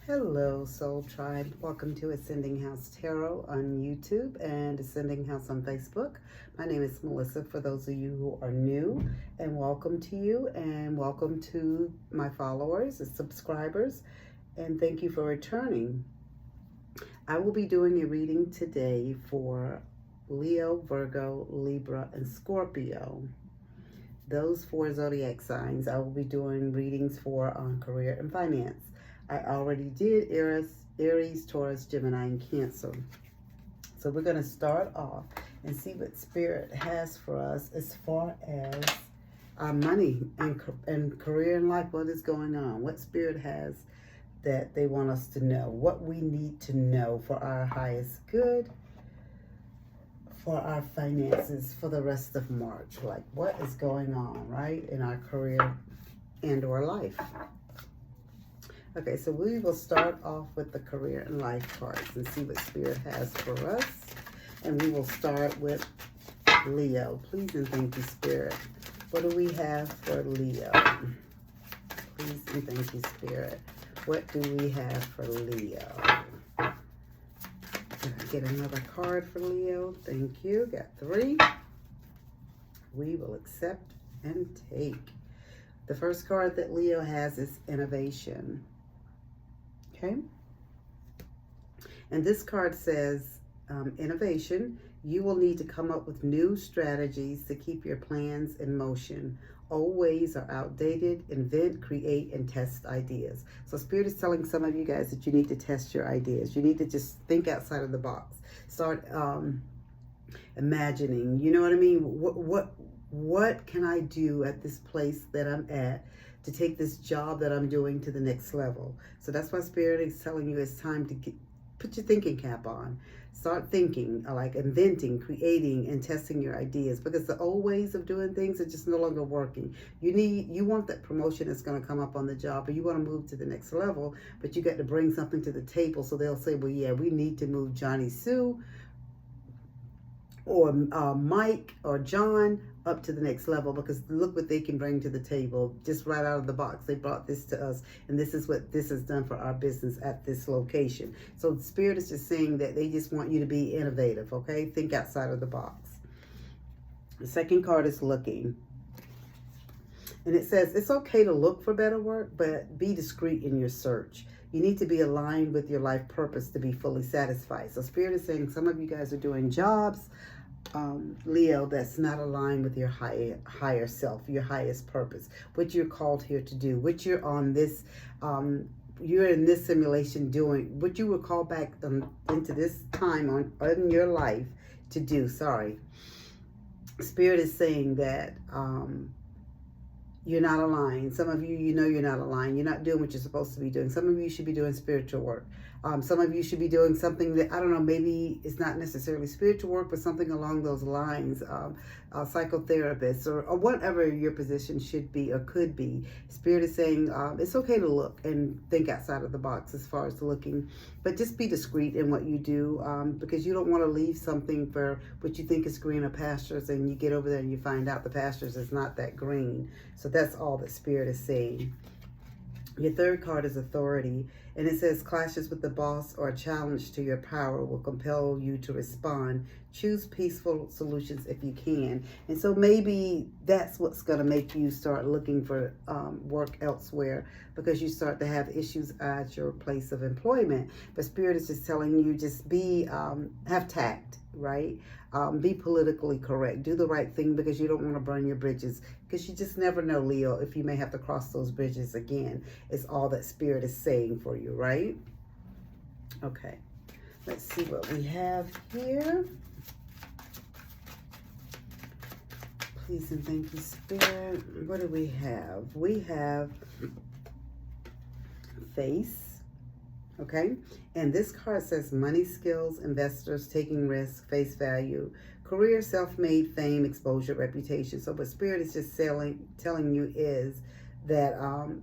Hello, Soul Tribe. Welcome to Ascending House Tarot on YouTube and Ascending House on Facebook. My name is Melissa for those of you who are new, and welcome to you and welcome to my followers and subscribers, and thank you for returning. I will be doing a reading today for Leo, Virgo, Libra, and Scorpio. Those four zodiac signs I will be doing readings for on career and finance. I already did Aries, Taurus, Gemini, and Cancer. So we're going to start off and see what Spirit has for us as far as our money and career and life. What is going on? What Spirit has that they want us to know. What we need to know for our highest good, for our finances for the rest of March. Like what is going on, right, in our career and or life. Okay, so we will start off with the career and life cards and see what Spirit has for us. And we will start with Leo. Please and thank you, Spirit. What do we have for Leo? Please and thank you, Spirit. What do we have for Leo? Get another card for Leo. Thank you. Got 3. We will accept and take. The first card that Leo has is innovation. Okay. And this card says innovation. You will need to come up with new strategies to keep your plans in motion. Old ways are outdated. Invent, create, and test ideas. So Spirit is telling some of you guys that you need to test your ideas. You need to just think outside of the box. Start imagining. You know what I mean? What can I do at this place that I'm at to take this job that I'm doing to the next level? So that's why Spirit is telling you it's time to put your thinking cap on. Start thinking, like inventing, creating, and testing your ideas, because the old ways of doing things are just no longer working. You want that promotion that's going to come up on the job, or you want to move to the next level, but you got to bring something to the table. So they'll say, well, yeah, we need to move Johnny Sue or Mike or John up to the next level, because look what they can bring to the table just right out of the box. They brought this to us, and this is what this has done for our business at this location. So the Spirit is just saying that they just want you to be innovative, okay? Think outside of the box. The second card is looking. And it says, it's okay to look for better work, but be discreet in your search. You need to be aligned with your life purpose to be fully satisfied. So Spirit is saying some of you guys are doing jobs, Leo, that's not aligned with your higher self, your highest purpose, what you're called here to do, what you're on this, you're in this simulation doing, what you were called back into this time in your life to do. Sorry. Spirit is saying that you're not aligned. Some of you, you know you're not aligned. You're not doing what you're supposed to be doing. Some of you should be doing spiritual work. Some of you should be doing something that, I don't know, maybe it's not necessarily spiritual work, but something along those lines, a psychotherapist or whatever your position should be or could be. Spirit is saying it's okay to look and think outside of the box as far as looking, but just be discreet in what you do, because you don't want to leave something for what you think is greener pastures, and you get over there and you find out the pastures is not that green. So that's all that Spirit is saying. Your third card is authority, and it says clashes with the boss or a challenge to your power will compel you to respond. Choose peaceful solutions if you can. And so maybe that's what's going to make you start looking for work elsewhere, because you start to have issues at your place of employment. But Spirit is just telling you, just be, have tact, right? Be politically correct. Do the right thing, because you don't want to burn your bridges, because you just never know, Leo, if you may have to cross those bridges again. It's all that Spirit is saying for you, right? Okay. Let's see what we have here. Please and thank you, Spirit. What do we have? We have face. Okay, and this card says money, skills, investors, taking risks, face value, career, self-made, fame, exposure, reputation. So what Spirit is just telling you is that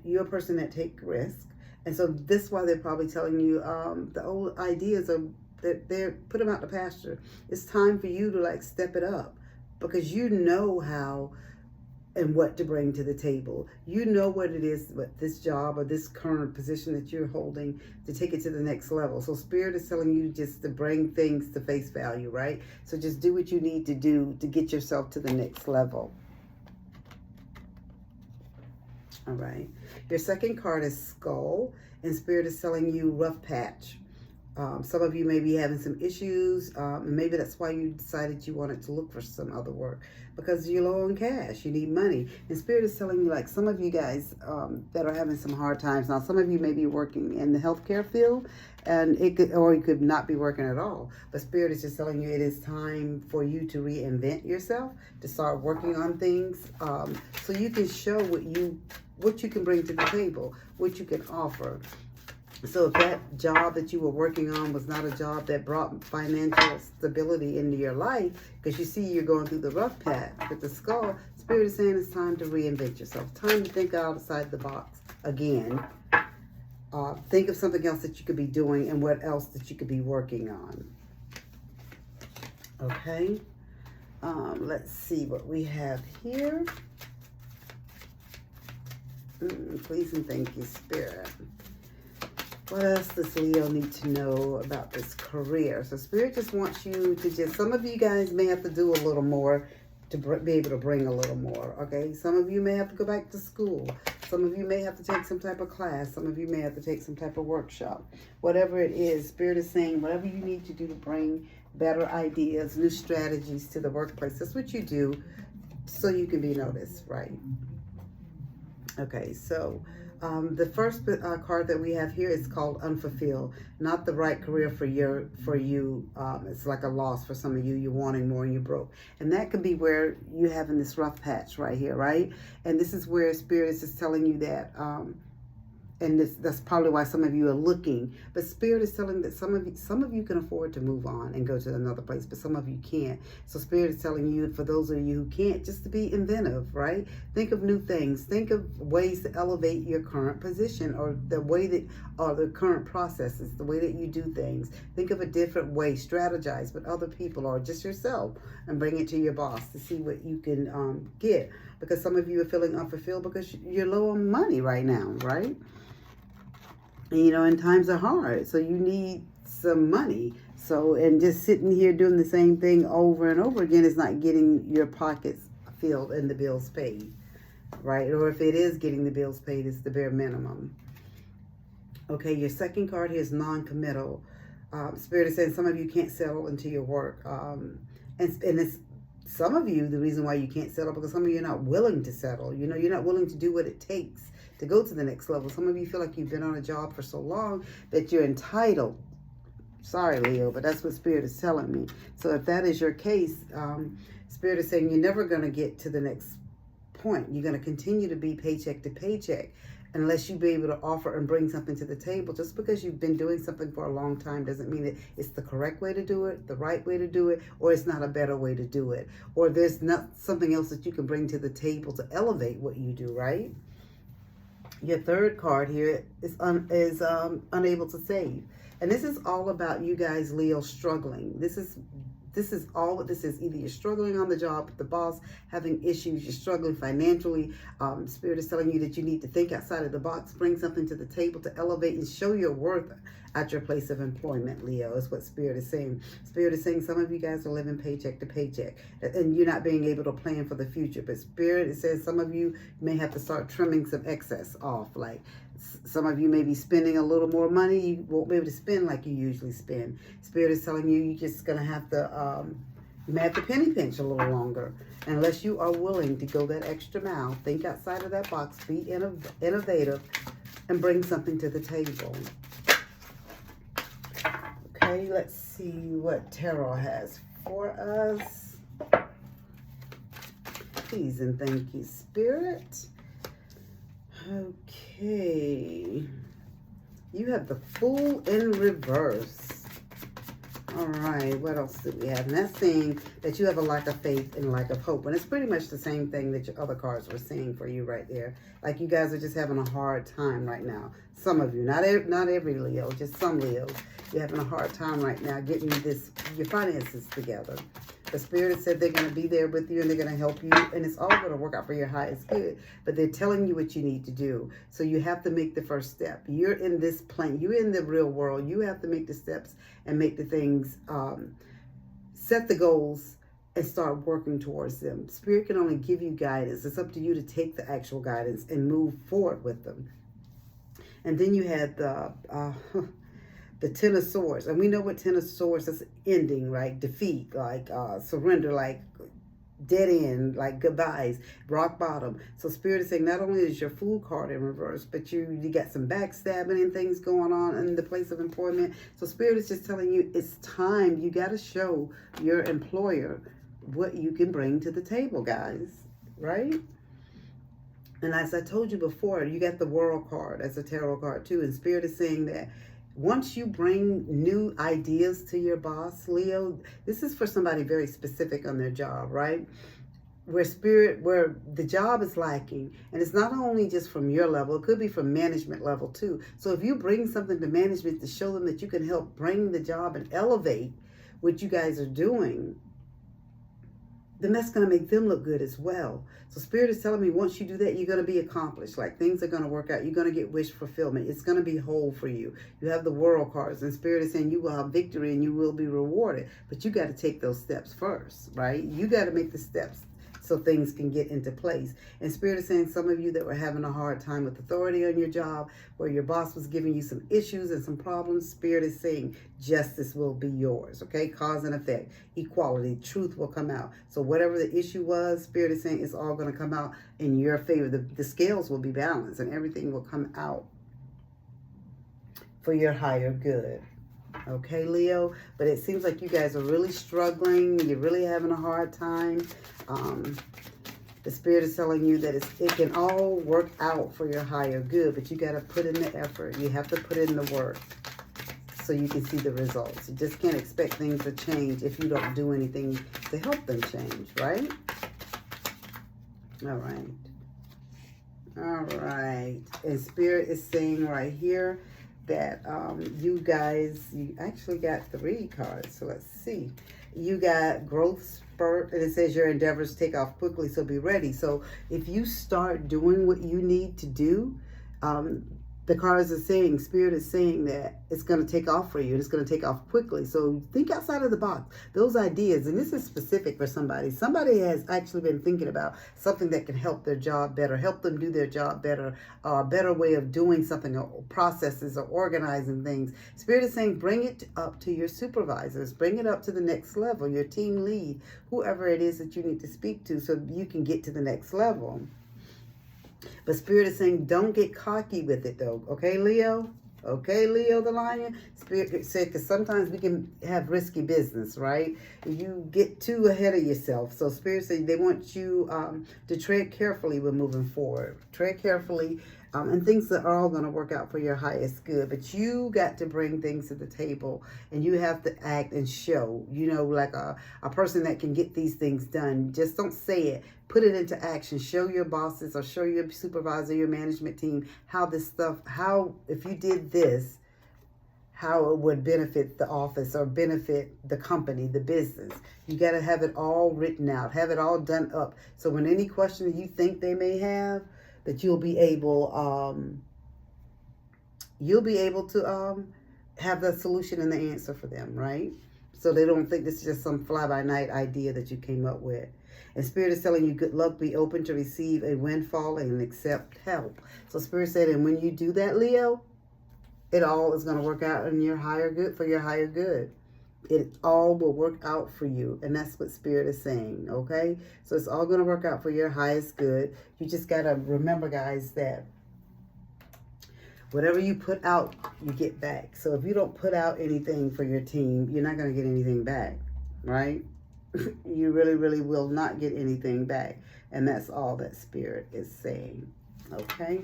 you're a person that take risk. And so this is why they're probably telling you the old ideas are that they're put them out the pasture. It's time for you to like step it up, because you know how and what to bring to the table. You know what it is, what this job or this current position that you're holding, to take it to the next level. So Spirit is telling you just to bring things to face value, right? So just do what you need to do to get yourself to the next level. All right. Your second card is Skull, and Spirit is telling you rough patch. Some of you may be having some issues, and maybe that's why you decided you wanted to look for some other work, because you're low on cash, you need money. And Spirit is telling you, like, some of you guys that are having some hard times. Now, some of you may be working in the healthcare field, and or you could not be working at all. But Spirit is just telling you it is time for you to reinvent yourself, to start working on things, so you can show what you can bring to the table, what you can offer. So if that job that you were working on was not a job that brought financial stability into your life, because you see you're going through the rough patch with the Skull, Spirit is saying it's time to reinvent yourself. Time to think outside the box again. Think of something else that you could be doing and what else that you could be working on. Okay. Let's see what we have here. Please and thank you, Spirit. What else does Leo need to know about this career? So Spirit just wants you to just, some of you guys may have to do a little more to be able to bring a little more, okay? Some of you may have to go back to school. Some of you may have to take some type of class. Some of you may have to take some type of workshop. Whatever it is, Spirit is saying whatever you need to do to bring better ideas, new strategies to the workplace. That's what you do so you can be noticed, right? Okay, so the first card that we have here is called Unfulfilled. Not the right career for you. It's like a loss for some of you. You're wanting more and you're broke. And that could be where you're having this rough patch right here, right? And this is where Spirit is just telling you that, and that's probably why some of you are looking. But Spirit is telling that some of you can afford to move on and go to another place, but some of you can't. So Spirit is telling you, for those of you who can't, just to be inventive, right? Think of new things. Think of ways to elevate your current position, or the way that, or the current processes, the way that you do things. Think of a different way. Strategize with other people or just yourself, and bring it to your boss to see what you can get. Because some of you are feeling unfulfilled because you're low on money right now, right? You know, and times are hard, so you need some money. So, and just sitting here doing the same thing over and over again is not getting your pockets filled and the bills paid, right? Or if it is getting the bills paid, it's the bare minimum. Okay, your second card here is non-committal. Spirit is saying some of you can't settle into your work. And it's some of you, the reason why you can't settle, because some of you are not willing to settle. You know, you're not willing to do what it takes to go to the next level. Some of you feel like you've been on a job for so long that you're entitled. Sorry, Leo, but that's what Spirit is telling me. So if that is your case, Spirit is saying you're never going to get to the next point. You're going to continue to be paycheck to paycheck unless you be able to offer and bring something to the table. Just because you've been doing something for a long time doesn't mean that it's the correct way to do it, the right way to do it, or it's not a better way to do it, or there's not something else that you can bring to the table to elevate what you do, right? Your third card here is unable to save. And this is all about you guys, Leo, struggling. This is all what this is. Either you're struggling on the job with the boss, having issues, you're struggling financially. Spirit is telling you that you need to think outside of the box, bring something to the table to elevate and show your worth at your place of employment, Leo, is what Spirit is saying. Spirit is saying some of you guys are living paycheck to paycheck and you're not being able to plan for the future. But Spirit, it says some of you may have to start trimming some excess off. Like some of you may be spending a little more money. You won't be able to spend like you usually spend. Spirit is telling you you're just going to have to, you may have to penny pinch a little longer. Unless you are willing to go that extra mile, think outside of that box, be innovative, and bring something to the table. Okay, let's see what Tarot has for us. Please and thank you, Spirit. Okay. You have the Fool in reverse. All right, what else do we have? And that's saying that you have a lack of faith and lack of hope. And it's pretty much the same thing that your other cards were saying for you right there. Like you guys are just having a hard time right now. Some of you, not every Leo, just some Leos. You're having a hard time right now getting your finances together. The Spirit has said they're going to be there with you and they're going to help you. And it's all going to work out for your highest good. But they're telling you what you need to do. So you have to make the first step. You're in this plane. You're in the real world. You have to make the steps and make the things, set the goals and start working towards them. Spirit can only give you guidance. It's up to you to take the actual guidance and move forward with them. And then you had the Ten of Swords. And we know what Ten of Swords is: ending, right? Defeat, like surrender, like dead end, like goodbyes, rock bottom. So Spirit is saying not only is your Fool card in reverse, but you got some backstabbing and things going on in the place of employment. So Spirit is just telling you it's time. You got to show your employer what you can bring to the table, guys, right? And as I told you before, you got the World card as a tarot card too. And Spirit is saying that once you bring new ideas to your boss, Leo, this is for somebody very specific on their job, right? Where the job is lacking, and it's not only just from your level, it could be from management level too. So if you bring something to management to show them that you can help bring the job and elevate what you guys are doing, then that's going to make them look good as well. So Spirit is telling me once you do that, you're going to be accomplished. Like things are going to work out. You're going to get wish fulfillment. It's going to be whole for you. You have the World cards, and Spirit is saying you will have victory and you will be rewarded. But you got to take those steps first, right? You got to make the steps so things can get into place. And Spirit is saying some of you that were having a hard time with authority on your job, where your boss was giving you some issues and some problems, Spirit is saying justice will be yours, okay? Cause and effect, equality, truth will come out. So whatever the issue was, Spirit is saying it's all going to come out in your favor. The scales will be balanced and everything will come out for your higher good. Okay, Leo? But it seems like you guys are really struggling. You're really having a hard time. The Spirit is telling you that it can all work out for your higher good, but you got to put in the effort. You have to put in the work so you can see the results. You just can't expect things to change if you don't do anything to help them change, right? All right. All right. And Spirit is saying right here that you guys, you actually got 3 cards. So let's see. You got growth spurt, and it says your endeavors take off quickly, so be ready. So if you start doing what you need to do, the cards are saying, Spirit is saying that it's going to take off for you. It's going to take off quickly. So think outside of the box. Those ideas, and this is specific for somebody. Somebody has actually been thinking about something that can help their job better, help them do their job better, a better way of doing something, or processes, or organizing things. Spirit is saying bring it up to your supervisors. Bring it up to the next level, your team lead, whoever it is that you need to speak to so you can get to the next level. But Spirit is saying don't get cocky with it though. Okay, Leo? Okay, Leo the Lion? Spirit said, because sometimes we can have risky business, right? You get too ahead of yourself. So Spirit said they want you to tread carefully when moving forward. Tread carefully. And things are all going to work out for your highest good. But you got to bring things to the table. And you have to act and show. You know, like a person that can get these things done. Just don't say it. Put it into action. Show your bosses or show your supervisor, your management team, how this stuff, how if you did this, how it would benefit the office or benefit the company, the business. You got to have it all written out. Have it all done up. So when any question that you think they may have, that you'll be able to have the solution and the answer for them, right? So they don't think this is just some fly-by-night idea that you came up with. And Spirit is telling you good luck, be open to receive a windfall and accept help. So Spirit said, and when you do that, Leo, it all is going to work out in your higher good, for your higher good. It all will work out for you. And that's what Spirit is saying, okay? So it's all going to work out for your highest good. You just got to remember, guys, that whatever you put out, you get back. So if you don't put out anything for your team, you're not going to get anything back, right? You really, really will not get anything back. And that's all that Spirit is saying, okay?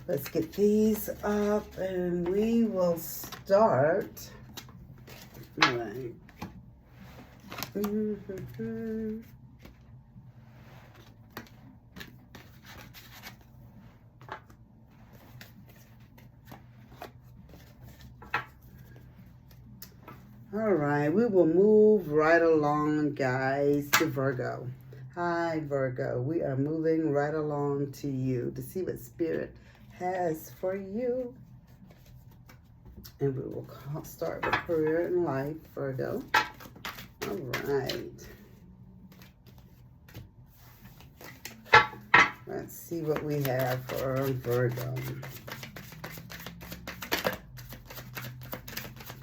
Let's get these up and we will start. All right. All right, we will move right along, guys, to Virgo. Hi, Virgo. We are moving right along to you to see what Spirit has for you. And we will start with career and life, Virgo. All right. Let's see what we have for Virgo.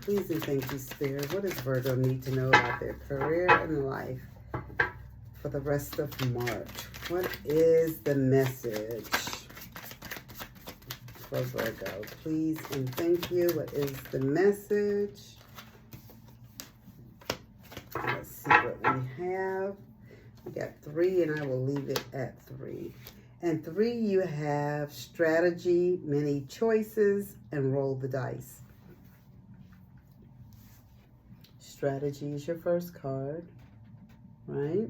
Please and thank you, Spirit. What does Virgo need to know about their career and life for the rest of March? What is the message for Virgo? Please and thank you. What is the message? Let's see what we have. We got 3, and I will leave it at 3. And 3, you have strategy, many choices, and roll the dice. Strategy is your first card, right?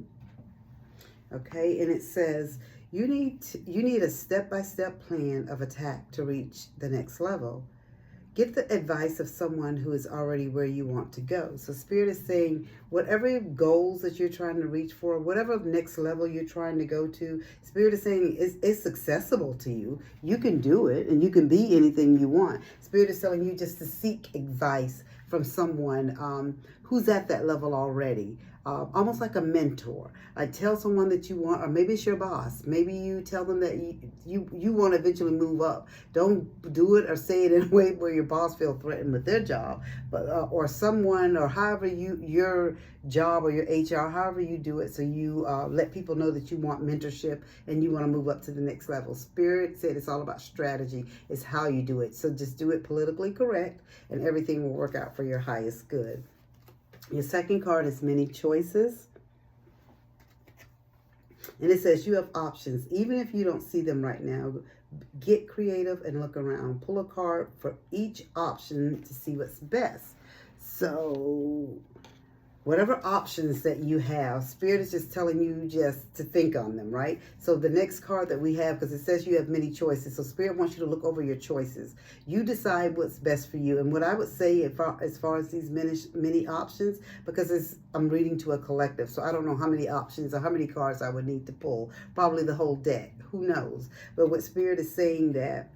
Okay, and it says you need a step-by-step plan of attack to reach the next level. Get the advice of someone who is already where you want to go. So Spirit is saying whatever goals that you're trying to reach for, whatever next level you're trying to go to, Spirit is saying it's accessible to you. You can do it, and you can be anything you want. Spirit is telling you just to seek advice from someone who's at that level already. Almost like a mentor. Like tell someone that you want, or maybe it's your boss. Maybe you tell them that you want to eventually move up. Don't do it or say it in a way where your boss feels threatened with their job, but or someone, or however your job or your HR, however you do it. So you let people know that you want mentorship and you want to move up to the next level. Spirit said it's all about strategy. It's how you do it. So just do it politically correct, and everything will work out for your highest good. Your second card is many choices. And it says you have options. Even if you don't see them right now, get creative and look around. Pull a card for each option to see what's best. So whatever options that you have, Spirit is just telling you just to think on them, right? So the next card that we have, because it says you have many choices, so Spirit wants you to look over your choices. You decide what's best for you. And what I would say as far as these many options, because I'm reading to a collective, so I don't know how many options or how many cards I would need to pull. Probably the whole deck. Who knows? But what Spirit is saying that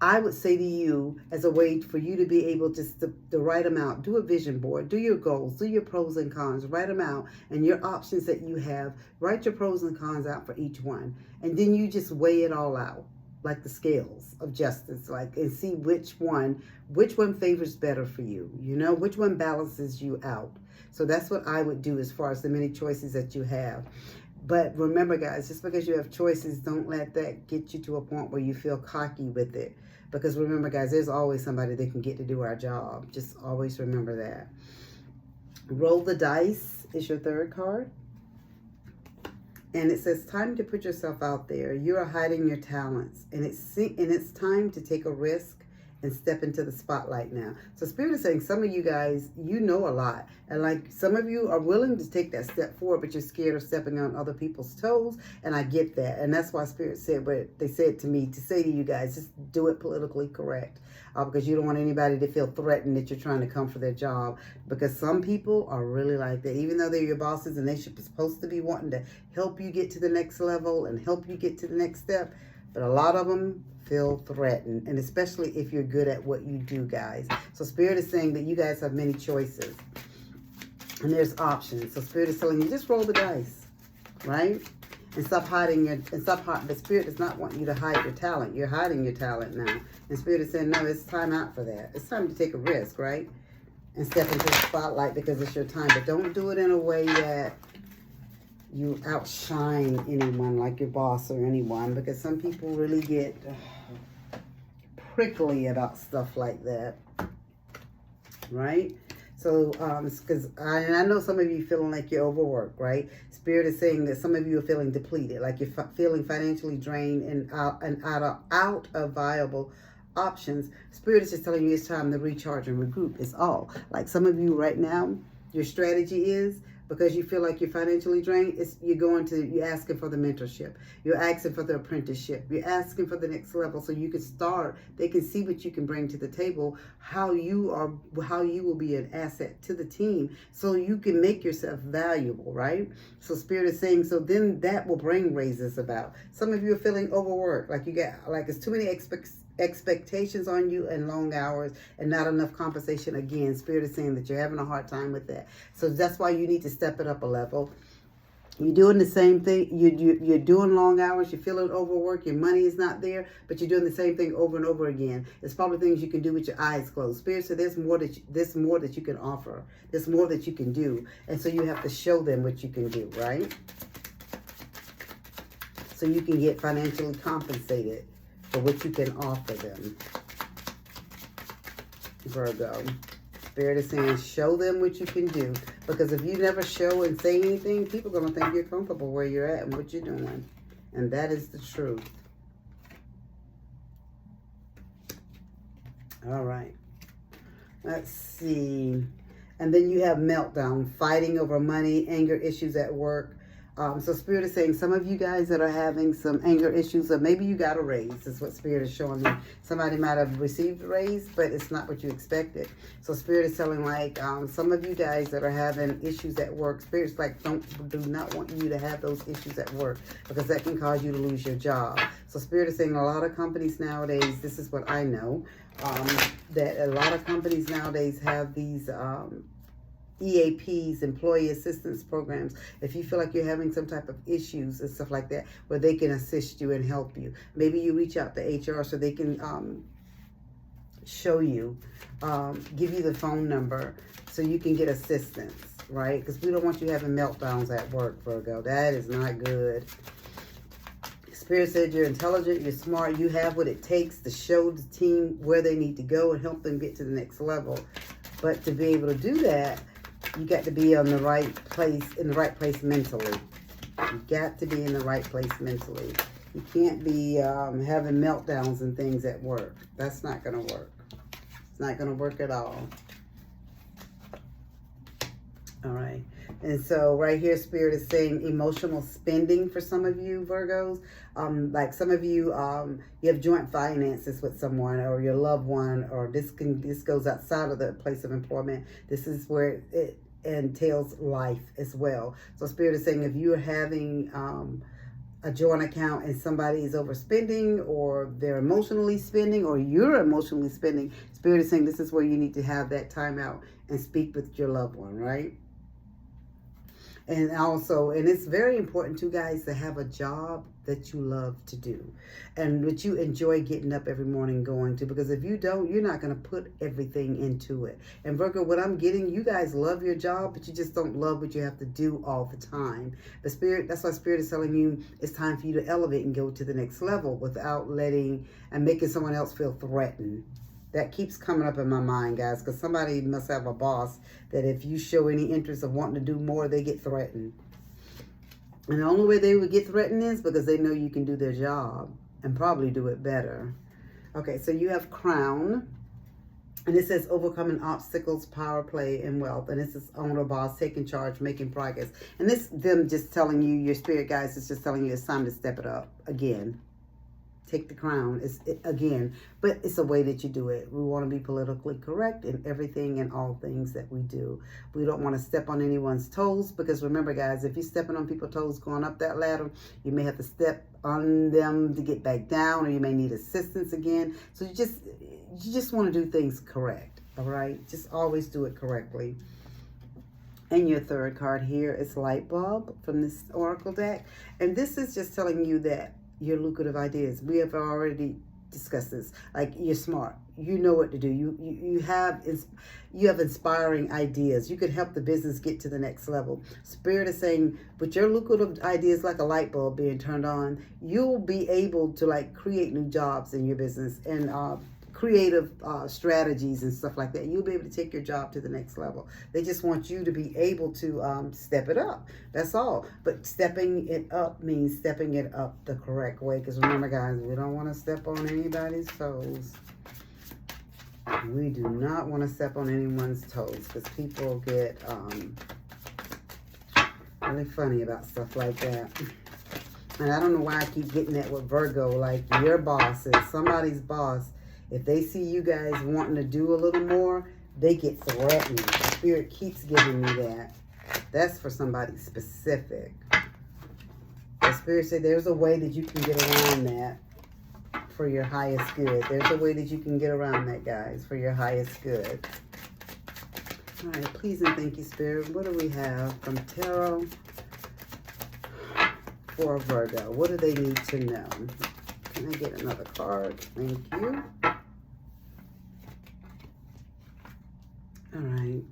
I would say to you, as a way for you to be able just to write them out, do a vision board, do your goals, do your pros and cons, write them out, and your options that you have, write your pros and cons out for each one. And then you just weigh it all out, like the scales of justice, and see which one favors better for you, which one balances you out. So that's what I would do as far as the many choices that you have. But remember, guys, just because you have choices, don't let that get you to a point where you feel cocky with it. Because remember, guys, there's always somebody that can get to do our job. Just always remember that. Roll the dice is your third card. And it says, time to put yourself out there. You are hiding your talents. And it's time to take a risk and step into the spotlight now. So Spirit is saying some of you guys, you know a lot. And some of you are willing to take that step forward, but you're scared of stepping on other people's toes. And I get that. And that's why Spirit said what they said to me, to say to you guys, just do it politically correct. Because you don't want anybody to feel threatened that you're trying to come for their job. Because some people are really like that. Even though they're your bosses and they're supposed to be wanting to help you get to the next level and help you get to the next step. But a lot of them feel threatened, and especially if you're good at what you do, guys. So Spirit is saying that you guys have many choices, and there's options. So Spirit is telling you, just roll the dice, right? And stop hiding but Spirit does not want you to hide your talent. You're hiding your talent now. And Spirit is saying, no, it's time out for that. It's time to take a risk, right? And step into the spotlight because it's your time. But don't do it in a way that you outshine anyone, like your boss or anyone, because some people really get prickly about stuff like that, right? So, because I know some of you feeling like you're overworked, right? Spirit is saying that some of you are feeling depleted, like you're feeling financially drained and out of viable options. Spirit is just telling you it's time to recharge and regroup. It's all. Like some of you right now, your strategy is, because you feel like you're financially drained, you're asking for the mentorship. You're asking for the apprenticeship. You're asking for the next level so you can start. They can see what you can bring to the table, how you will be an asset to the team so you can make yourself valuable, right? So Spirit is saying, so then that will bring raises about. Some of you are feeling overworked, like it's too many expectations on you and long hours and not enough compensation. Again, Spirit is saying that you're having a hard time with that. So that's why you need to step it up a level. You're doing the same thing. You're doing long hours. You're feeling overworked. Your money is not there, but you're doing the same thing over and over again. It's probably things you can do with your eyes closed. Spirit said there's more that you can offer. There's more that you can do, and so you have to show them what you can do, right? So you can get financially compensated for what you can offer them. Virgo. Spirit is saying, show them what you can do. Because if you never show and say anything, people are going to think you're comfortable where you're at and what you're doing. And that is the truth. All right. Let's see. And then you have meltdown, fighting over money, anger issues at work. So Spirit is saying some of you guys that are having some anger issues, or maybe you got a raise, is what Spirit is showing me. Somebody might have received a raise, but it's not what you expected. So Spirit is telling like some of you guys that are having issues at work, Spirit's like do not want you to have those issues at work because that can cause you to lose your job. So Spirit is saying a lot of companies nowadays, this is what I know, that a lot of companies nowadays have these EAPs, employee assistance programs. If you feel like you're having some type of issues and stuff like that, where they can assist you and help you. Maybe you reach out to HR so they can show you, give you the phone number so you can get assistance, right? Because we don't want you having meltdowns at work, Virgo. That is not good. Spirit said you're intelligent, you're smart, you have what it takes to show the team where they need to go and help them get to the next level. But to be able to do that, you got to be in the right place mentally. You got to be in the right place mentally. You can't be having meltdowns and things at work. That's not going to work. It's not going to work at all. All right. And so right here, Spirit is saying emotional spending for some of you, Virgos. Like some of you, you have joint finances with someone or your loved one, or this goes outside of the place of employment. This is where it entails life as well. So Spirit is saying if you're having a joint account and somebody is overspending, or they're emotionally spending, or you're emotionally spending, Spirit is saying this is where you need to have that time out and speak with your loved one, right? And also, and it's very important too, guys, to have a job that you love to do and that you enjoy getting up every morning going to, because if you don't, you're not going to put everything into it. And Virgo, what I'm getting, you guys love your job, but you just don't love what you have to do all the time. The Spirit, that's why Spirit is telling you it's time for you to elevate and go to the next level without letting and making someone else feel threatened. That keeps coming up in my mind, guys, because somebody must have a boss that if you show any interest of wanting to do more, they get threatened. And the only way they would get threatened is because they know you can do their job and probably do it better. Okay, so you have Crown. And it says overcoming obstacles, power play, and wealth. And this is owner, boss, taking charge, making progress. And this them just telling you, your spirit guys is just telling you it's time to step it up again. Take the crown again, but it's a way that you do it. We want to be politically correct in everything and all things that we do. We don't want to step on anyone's toes, because remember, guys, if you're stepping on people's toes going up that ladder, you may have to step on them to get back down, or you may need assistance again. So you just want to do things correct, all right? Just always do it correctly. And your third card here is Light Bulb from this Oracle deck, and this is just telling you that your lucrative ideas. We have already discussed this. Like, you're smart. You know what to do. You have inspiring ideas. You could help the business get to the next level. Spirit is saying, with your lucrative ideas, like a light bulb being turned on, you'll be able to like create new jobs in your business and creative strategies and stuff like that. You'll be able to take your job to the next level. They just want you to be able to step it up. That's all. But stepping it up means stepping it up the correct way. Because remember, guys, we don't want to step on anybody's toes. We do not want to step on anyone's toes, because people get really funny about stuff like that. And I don't know why I keep getting that with Virgo. Like, your boss is somebody's boss. If they see you guys wanting to do a little more, they get threatened. Spirit keeps giving me that. That's for somebody specific. The Spirit said there's a way that you can get around that for your highest good. There's a way that you can get around that, guys, for your highest good. All right, please and thank you, Spirit. What do we have from Tarot for Virgo? What do they need to know? Can I get another card? Thank you. All right.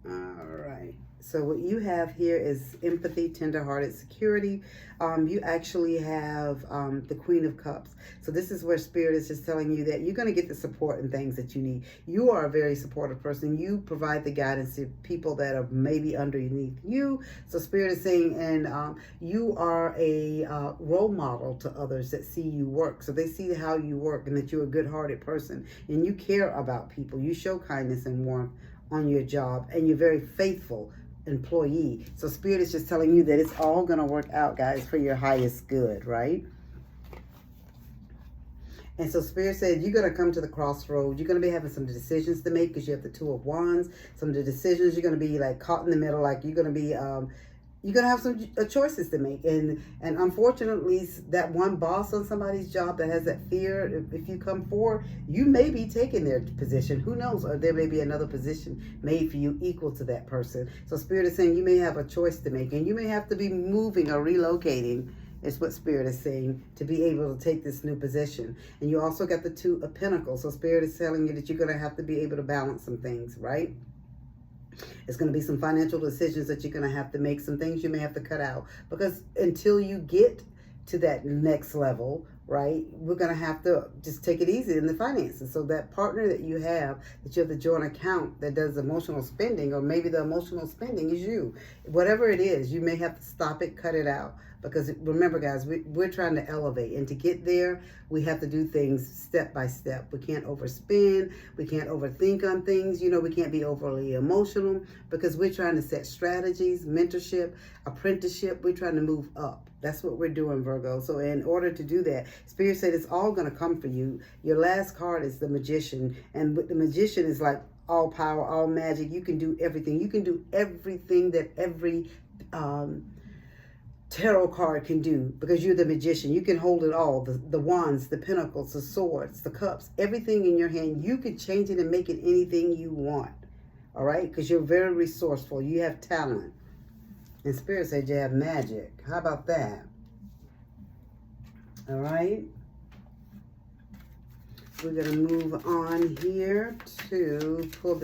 All right. So what you have here is empathy, tender-hearted, security. You actually have the Queen of Cups. So this is where Spirit is just telling you that you're going to get the support and things that you need. You are a very supportive person. You provide the guidance to people that are maybe underneath you. So Spirit is saying, and you are a role model to others that see you work. So they see how you work and that you're a good-hearted person. And you care about people. You show kindness and warmth on your job. And you're very faithful employee. So Spirit is just telling you that it's all going to work out, guys, for your highest good, right? And so Spirit said you're going to come to the crossroads. You're going to be having some decisions to make because you have the Two of Wands. Some of the decisions, you're going to be like caught in the middle. Like, you're going to be you're going to have some choices to make. And unfortunately, that one boss on somebody's job that has that fear, if you come forward, you may be taking their position. Who knows? Or there may be another position made for you equal to that person. So Spirit is saying you may have a choice to make. And you may have to be moving or relocating, is what Spirit is saying, to be able to take this new position. And you also got the Two of Pentacles. So Spirit is telling you that you're going to have to be able to balance some things, right? It's going to be some financial decisions that you're going to have to make. Some things you may have to cut out. Because until you get to that next level, right, we're going to have to just take it easy in the finances. So that partner that you have the joint account that does emotional spending, or maybe the emotional spending is you. Whatever it is, you may have to stop it, cut it out. Because remember, guys, we're trying to elevate. And to get there, we have to do things step by step. We can't overspend. We can't overthink on things. You know, we can't be overly emotional because we're trying to set strategies, mentorship, apprenticeship. We're trying to move up. That's what we're doing, Virgo. So in order to do that, Spirit said it's all going to come for you. Your last card is the Magician. And the Magician is like all power, all magic. You can do everything. You can do everything that every tarot card can do, because you're the Magician. You can hold it all. The wands, the pentacles, the swords, the cups, everything in your hand. You can change it and make it anything you want. All right? Because you're very resourceful. You have talent. And Spirit said you have magic. How about that? All right? We're going to move on here to pull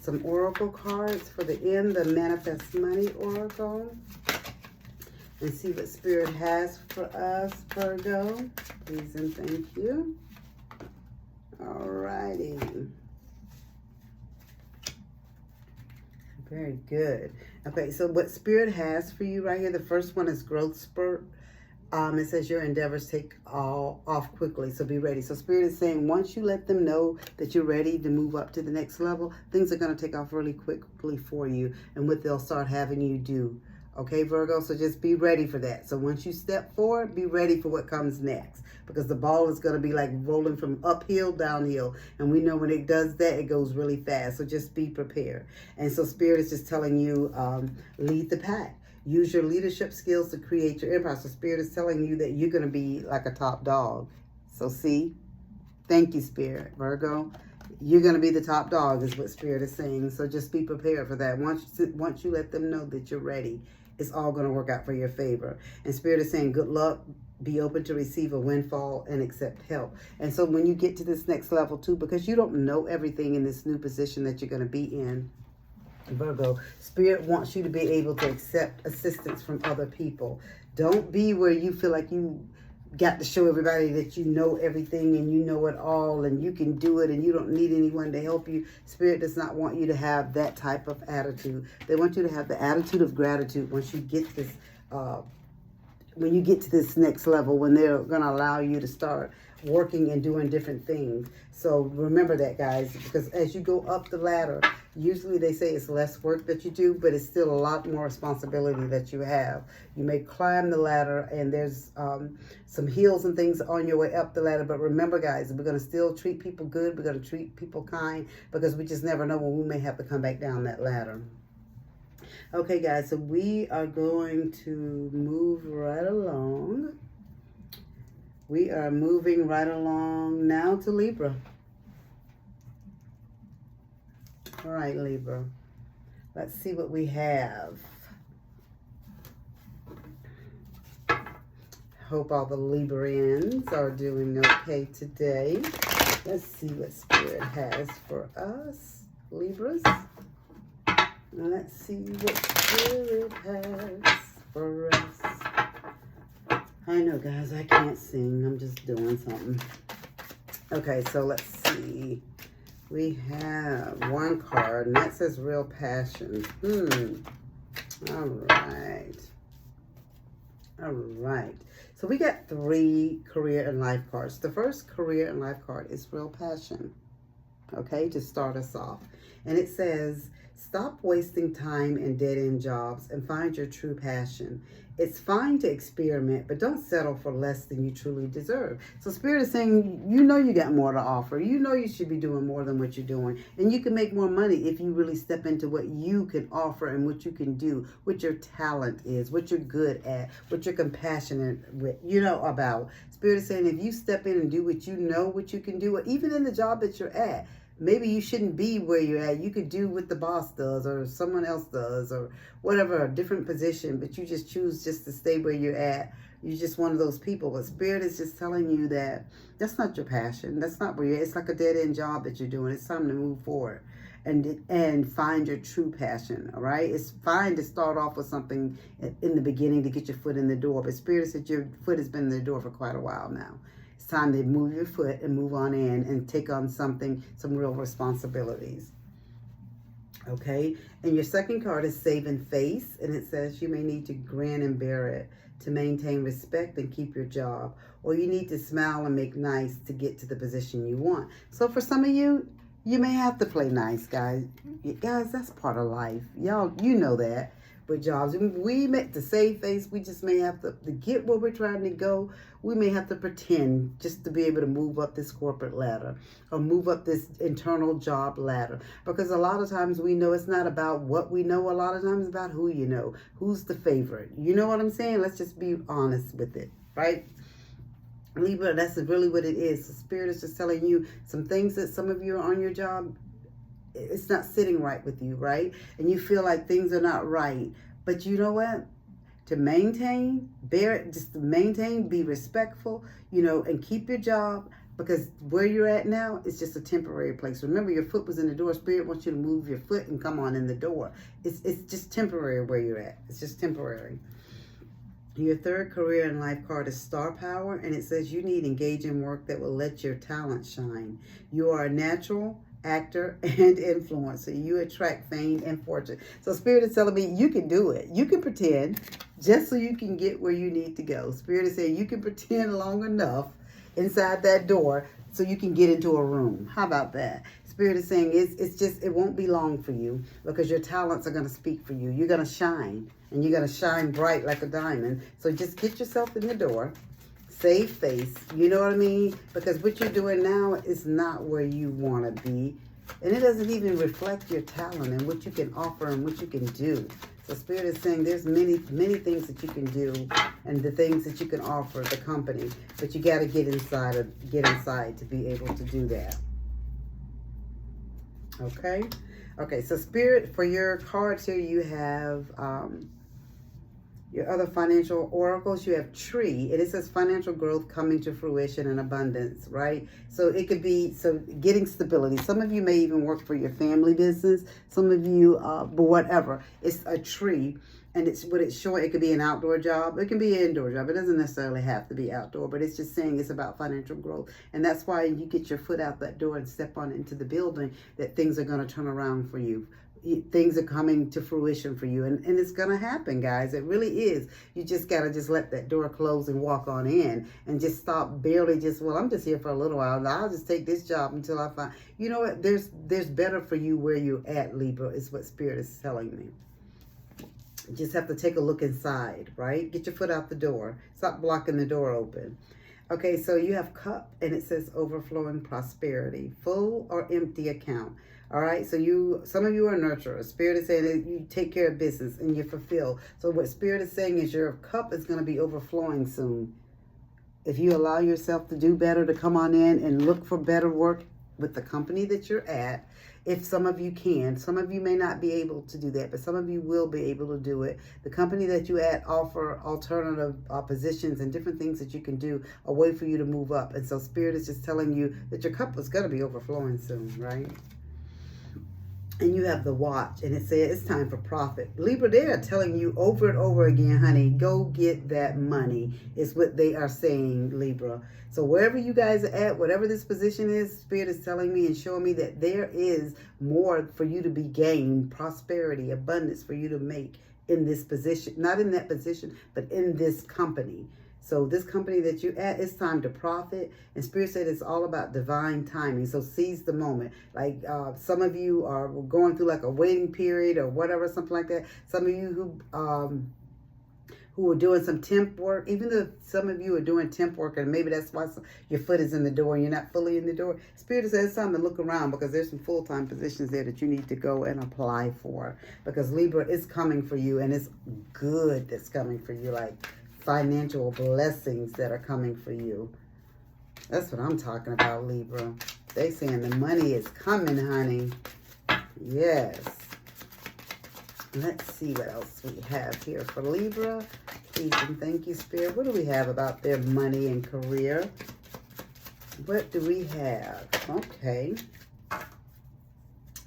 some oracle cards for the end, the Manifest Money Oracle. And see what Spirit has for us, Virgo. Please and thank you. All righty. Very good. Okay, so what Spirit has for you right here, the first one is growth spurt. It says your endeavors take all off quickly, so be ready. So Spirit is saying once you let them know that you're ready to move up to the next level, things are going to take off really quickly for you, and what they'll start having you do. Okay, Virgo, so just be ready for that. So once you step forward, be ready for what comes next, because the ball is going to be like rolling from uphill, downhill. And we know when it does that, it goes really fast. So just be prepared. And so Spirit is just telling you, lead the pack. Use your leadership skills to create your empire. So Spirit is telling you that you're going to be like a top dog. So see, thank you, Spirit, Virgo. You're going to be the top dog is what Spirit is saying. So just be prepared for that. Once you let them know that you're ready, it's all going to work out for your favor. And Spirit is saying good luck, be open to receive a windfall, and accept help. And so when you get to this next level too, because you don't know everything in this new position that you're going to be in, Virgo, Spirit wants you to be able to accept assistance from other people. Don't be where you feel like you got to show everybody that you know everything and you know it all and you can do it and you don't need anyone to help you. Spirit does not want you to have that type of attitude. They want you to have the attitude of gratitude once you get this when you get to this next level, when they're going to allow you to start working and doing different things. So remember that, guys, because as you go up the ladder, usually they say it's less work that you do, but it's still a lot more responsibility that you have. You may climb the ladder, and there's some hills and things on your way up the ladder. But remember, guys, we're going to still treat people good. We're going to treat people kind, because we just never know when we may have to come back down that ladder. Okay, guys, so we are going to move right along. We are moving right along now to Libra. All right, Libra. Let's see what we have. Hope all the Librans are doing okay today. Let's see what Spirit has for us, Libras. Let's see what Spirit has for us. I know, guys, I can't sing. I'm just doing something. Okay, so let's see. We have one card, and that says Real Passion. All right. All right. So we got 3 career and life cards. The first career and life card is Real Passion. Okay, to start us off. And it says, stop wasting time in dead-end jobs and find your true passion. It's fine to experiment, but don't settle for less than you truly deserve. So Spirit is saying, you know you got more to offer. You know you should be doing more than what you're doing. And you can make more money if you really step into what you can offer and what you can do, what your talent is, what you're good at, what you're compassionate with, about. Spirit is saying, if you step in and do what you know what you can do, or even in the job that you're at, maybe you shouldn't be where you're at. You could do what the boss does or someone else does or whatever, a different position, but you just choose just to stay where you're at. You're just one of those people. But Spirit is just telling you that that's not your passion. That's not where you're at. It's like a dead-end job that you're doing. It's time to move forward and find your true passion, all right? It's fine to start off with something in the beginning to get your foot in the door, but Spirit said your foot has been in the door for quite a while now. It's time to move your foot and move on in and take on some real responsibilities. Okay? And your second card is Saving Face, and it says you may need to grin and bear it to maintain respect and keep your job, or you need to smile and make nice to get to the position you want. So for some of you, you may have to play nice, guys. Guys, that's part of life. Y'all, you know that. With jobs, we make to save face. We just may have to get where we're trying to go. We may have to pretend just to be able to move up this corporate ladder or move up this internal job ladder. Because a lot of times we know it's not about what we know. A lot of times it's about who you know, who's the favorite. You know what I'm saying? Let's just be honest with it, right? Libra, that's really what it is. The Spirit is just telling you some things that some of you are on your job, it's not sitting right with you, right? And you feel like things are not right. But you know what? To maintain, bear it, just to maintain, be respectful, and keep your job, because where you're at now is just a temporary place. Remember, your foot was in the door. Spirit wants you to move your foot and come on in the door. It's just temporary where you're at. It's just temporary. Your third career and life card is Star Power, and it says you need engaging work that will let your talent shine. You are a natural actor and influencer. You attract fame and fortune. So Spirit is telling me you can do it. You can pretend just so you can get where you need to go. Spirit is saying you can pretend long enough inside that door so you can get into a room. How about that? Spirit is saying it won't be long for you, because your talents are going to speak for you. You're going to shine, and you're going to shine bright like a diamond. So just get yourself in the door. Save face, you know what I mean? Because what you're doing now is not where you want to be. And it doesn't even reflect your talent and what you can offer and what you can do. So Spirit is saying there's many things that you can do and the things that you can offer the company. But you got to get inside to be able to do that. Okay? Okay, so Spirit, for your cards here, you have your other financial oracles. You have Tree, and it says financial growth coming to fruition and abundance, right? So it could be, getting stability. Some of you may even work for your family business. Some of you, but whatever. It's a tree, and it's what it's showing. It could be an outdoor job. It can be an indoor job. It doesn't necessarily have to be outdoor, but it's just saying it's about financial growth. And that's why you get your foot out that door and step on into the building, that things are going to turn around for you. things are coming to fruition for you, and it's gonna happen, guys. It really is. You just gotta just let that door close and walk on in, and just stop barely just, well, I'm just here for a little while, I'll just take this job until I find, you know what, there's better for you where you're at, Libra, is what Spirit is telling me. You just have to take a look inside, right? Get your foot out the door. Stop blocking the door open. Okay, so you have cup, and it says overflowing prosperity, full or empty account. All right, so some of you are nurturers. Spirit is saying that you take care of business and you fulfill. So what Spirit is saying is your cup is going to be overflowing soon. If you allow yourself to do better, to come on in and look for better work with the company that you're at, if some of you can. Some of you may not be able to do that, but some of you will be able to do it. The company that you at offer alternative positions and different things that you can do, a way for you to move up. And so Spirit is just telling you that your cup is going to be overflowing soon, right? And you have the watch, and it says it's time for profit. Libra, they are telling you over and over again, honey, go get that money, is what they are saying, Libra. So wherever you guys are at, whatever this position is, Spirit is telling me and showing me that there is more for you to be gained, prosperity, abundance for you to make in this position. Not in that position, but in this company. So this company that you're at, it's time to profit. And Spirit said it's all about divine timing. So seize the moment. Like some of you are going through like a waiting period or whatever, something like that. Some of you who are doing some temp work, even though some of you are doing temp work, and maybe that's why your foot is in the door and you're not fully in the door. Spirit says it's time to look around, because there's some full-time positions there that you need to go and apply for. Because Libra is coming for you, and it's good that's coming for you. Like financial blessings that are coming for you. That's what I'm talking about, Libra. They saying the money is coming, honey. Yes. Let's see what else we have here for Libra. Please and thank you, Spirit. What do we have about their money and career? What do we have? Okay.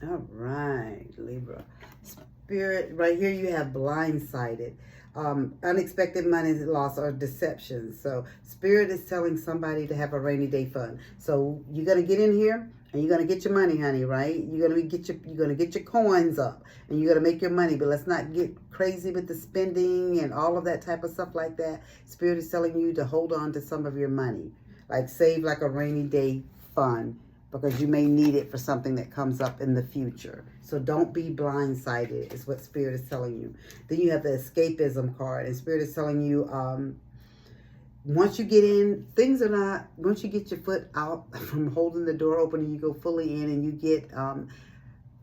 All right, Libra. Spirit, right here you have blindsided. Unexpected money loss or deception. So Spirit is telling somebody to have a rainy day fund. So you're gonna get in here and you're gonna get your money, honey, right? You're gonna get your coins up and you're gonna make your money. But let's not get crazy with the spending and all of that type of stuff like that. Spirit is telling you to hold on to some of your money, like save like a rainy day fund, because you may need it for something that comes up in the future. So don't be blindsided, is what Spirit is telling you. Then you have the escapism card, and Spirit is telling you, once you get in, once you get your foot out from holding the door open and you go fully in and you get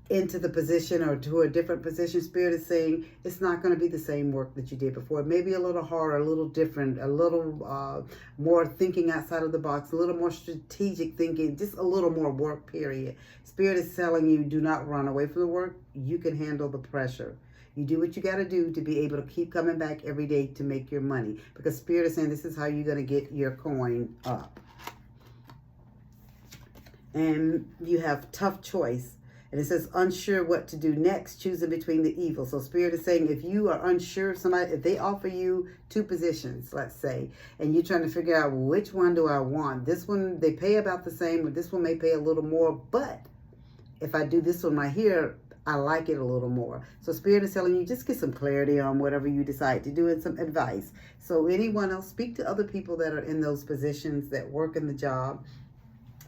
into the position or to a different position, Spirit is saying it's not going to be the same work that you did before. Maybe a little harder, a little different, a little more thinking outside of the box, a little more strategic thinking, just a little more work, period. Spirit is telling you, do not run away from the work. You can handle the pressure. You do what you got to do to be able to keep coming back every day to make your money, because Spirit is saying this is how you're going to get your coin up. And you have tough choice. And it says, unsure what to do next, choosing between the evil. So Spirit is saying, if you are unsure of somebody, if they offer you 2 positions, let's say, and you're trying to figure out, well, which one do I want? This one, they pay about the same, or this one may pay a little more. But if I do this one right here, I like it a little more. So Spirit is telling you, just get some clarity on whatever you decide to do and some advice. So anyone else, speak to other people that are in those positions that work in the job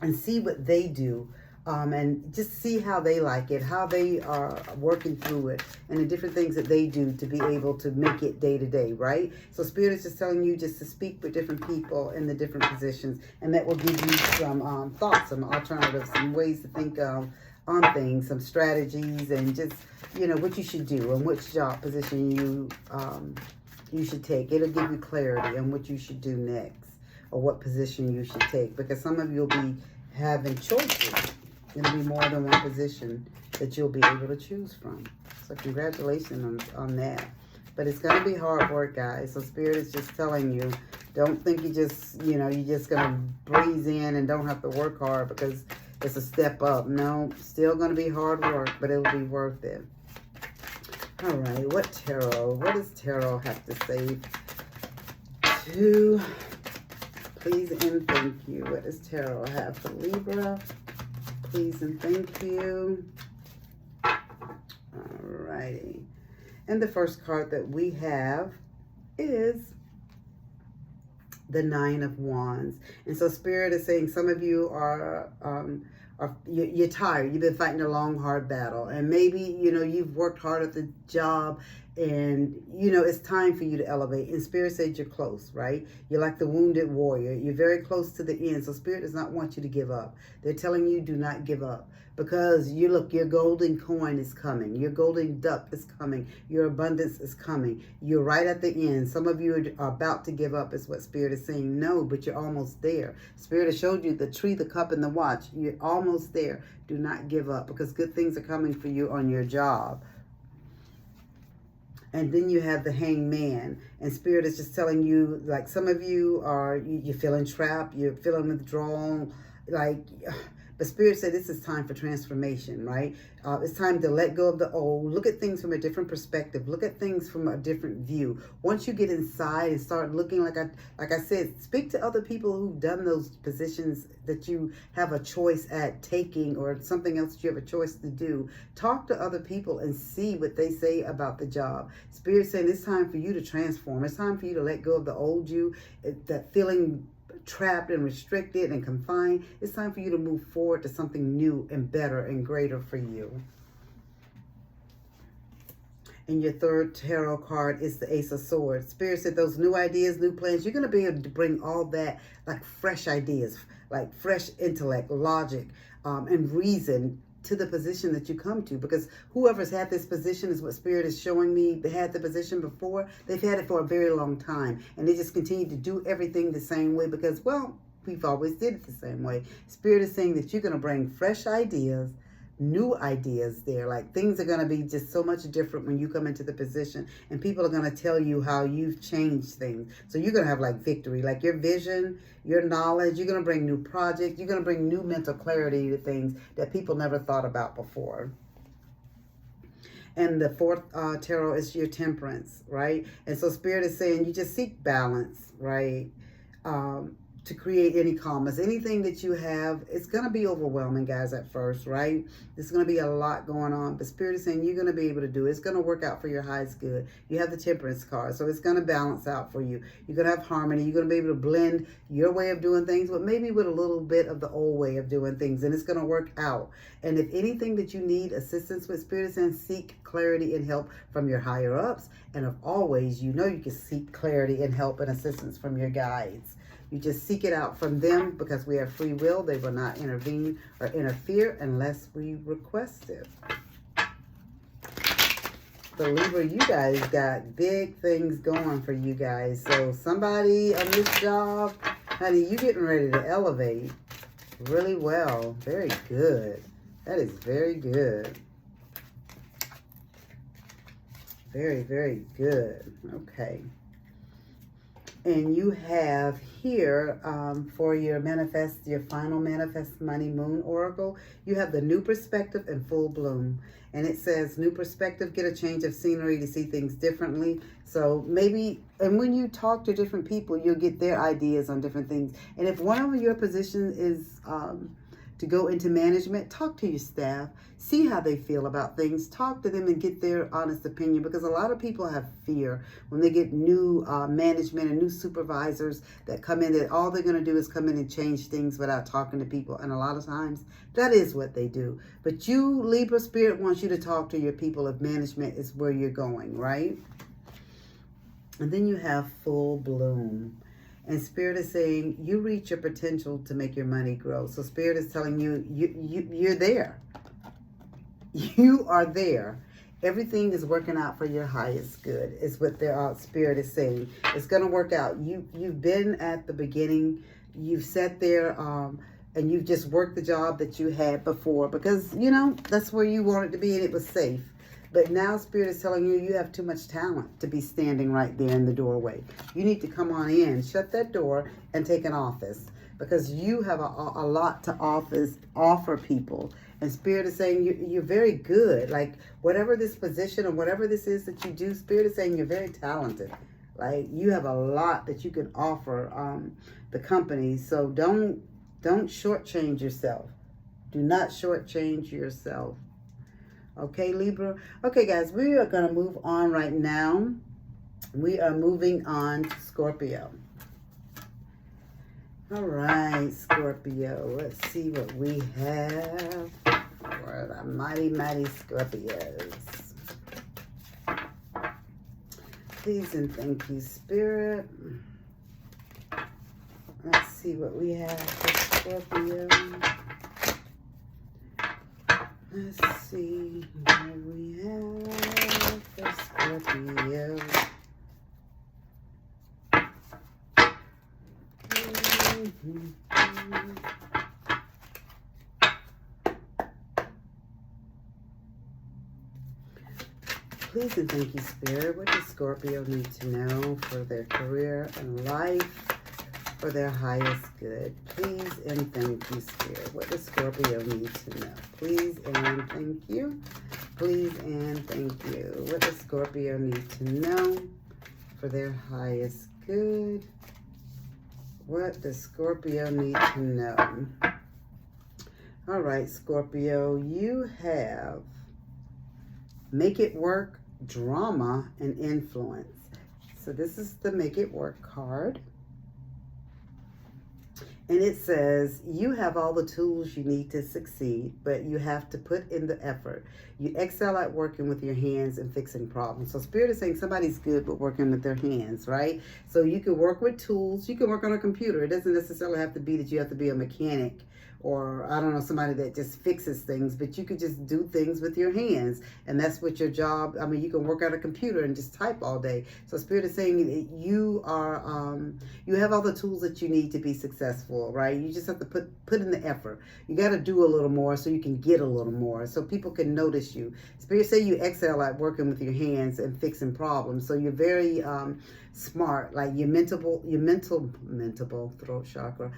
and see what they do. And just see how they like it, how they are working through it, and the different things that they do to be able to make it day to day, right? So Spirit is just telling you just to speak with different people in the different positions, and that will give you some thoughts, some alternatives, some ways to think on things, some strategies, and just, you know, what you should do and which job position you should take. It'll give you clarity on what you should do next or what position you should take, because some of you will be having choices. It'll be more than one position that you'll be able to choose from. So congratulations on that. But it's going to be hard work, guys. So Spirit is just telling you, don't think you're just going to breeze in and don't have to work hard because it's a step up. No, still going to be hard work, but it'll be worth it. All right, what does tarot have to say to please and thank you? What does tarot have for Libra? Please and thank you. All righty. And the first card that we have is the Nine of Wands. And so Spirit is saying some of you are you're tired. You've been fighting a long, hard battle. And maybe, you've worked hard at the job and, it's time for you to elevate. And Spirit said you're close, right? You're like the wounded warrior. You're very close to the end. So Spirit does not want you to give up. They're telling you do not give up. Because your golden coin is coming. Your golden duck is coming. Your abundance is coming. You're right at the end. Some of you are about to give up is what Spirit is saying. No, but you're almost there. Spirit has showed you the tree, the cup, and the watch. You're almost there. Do not give up because good things are coming for you on your job. And then you have the Hanged Man. And Spirit is just telling you, like some of you you're feeling trapped. You're feeling withdrawn. But Spirit said this is time for transformation, right? It's time to let go of the old. Look at things from a different perspective. Look at things from a different view. Once you get inside and start looking, like I said, speak to other people who've done those positions that you have a choice at taking or something else that you have a choice to do. Talk to other people and see what they say about the job. Spirit saying it's time for you to transform. It's time for you to let go of the old you, that feeling trapped and restricted and confined. It's time for you to move forward to something new and better and greater for you. And your third tarot card is the Ace of Swords. Spirit said those new ideas, new plans, you're going to be able to bring all that, like fresh ideas, like fresh intellect, logic, and reason to the position that you come to, because whoever's had this position is what Spirit is showing me. They had the position before. They've had it for a very long time, and they just continue to do everything the same way because, well, we've always did it the same way. Spirit is saying that you're going to bring fresh ideas, new ideas there. Like things are going to be just so much different when you come into the position, and people are going to tell you how you've changed things. So you're going to have like victory, like your vision, your knowledge. You're going to bring new projects. You're going to bring new mental clarity to things that people never thought about before. And the fourth tarot is your Temperance, right? And so Spirit is saying you just seek balance, right? To create any calmness. Anything that you have, it's going to be overwhelming, guys, at first, right? There's going to be a lot going on, but Spirit is saying you're going to be able to do it. It's going to work out for your highest good. You have the Temperance card, so it's going to balance out for you. You're going to have harmony. You're going to be able to blend your way of doing things, but maybe with a little bit of the old way of doing things, and it's going to work out. And if anything that you need assistance with, Spirit is saying seek clarity and help from your higher ups, and of always, you can seek clarity and help and assistance from your guides. You just seek it out from them because we have free will. They will not intervene or interfere unless we request it. So Libra, you guys got big things going for you guys. So somebody on this job, honey, you getting ready to elevate really well. Very good. That is very good. Very, very good. Okay. And you have here for your final manifest money moon oracle, you have the new perspective and full bloom. And it says new perspective, get a change of scenery to see things differently. So maybe, and when you talk to different people, you'll get their ideas on different things. And if one of your positions is to go into management, talk to your staff, see how they feel about things, talk to them and get their honest opinion, because a lot of people have fear when they get new management and new supervisors that come in, that all they're going to do is come in and change things without talking to people. And a lot of times that is what they do. But you, Libra, Spirit wants you to talk to your people if management is where you're going, right? And then you have full bloom. And Spirit is saying you reach your potential to make your money grow. So Spirit is telling you, you're there. You are there. Everything is working out for your highest good, is what their Spirit is saying. It's going to work out. You've been at the beginning. You've sat there and you've just worked the job that you had before because, that's where you wanted to be and it was safe. But now Spirit is telling you you have too much talent to be standing right there in the doorway. You need to come on in, shut that door, and take an office because you have a lot to offer people. And Spirit is saying you're very good. Like whatever this position or whatever this is that you do, Spirit is saying you're very talented. Like you have a lot that you can offer the company. So don't shortchange yourself. Do not shortchange yourself. Okay, Libra. Okay, guys, we are going to move on right now. We are moving on to Scorpio. All right, Scorpio. Let's see what we have for the mighty, mighty Scorpios. Please and thank you, Spirit. Let's see what we have for Scorpio. Let's see what we have for Scorpio. Please and thank you, Spirit. What does Scorpio need to know for their career and life, for their highest good? Please and thank you, Spirit. What does Scorpio need to know? Please and thank you. Please and thank you. What does Scorpio need to know for their highest good? What does Scorpio need to know? All right, Scorpio, you have make it work, drama, and influence. So this is the make it work card. And it says, you have all the tools you need to succeed, but you have to put in the effort. You excel at working with your hands and fixing problems. So Spirit is saying somebody's good with working with their hands, right? So you can work with tools. You can work on a computer. It doesn't necessarily have to be that you have to be a mechanic or, I don't know, somebody that just fixes things, but you could just do things with your hands. And that's what your job, I mean, you can work at a computer and just type all day. So Spirit is saying that you are, you have all the tools that you need to be successful, right? You just have to put in the effort. You got to do a little more so you can get a little more, so people can notice you. Spirit say you excel at working with your hands and fixing problems. So you're very smart, like your mental throat chakra.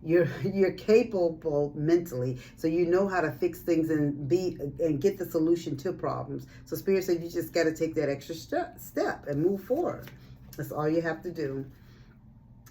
You're capable mentally, so you know how to fix things and get the solution to problems. So Spirit said you just got to take that extra step and move forward. That's all you have to do.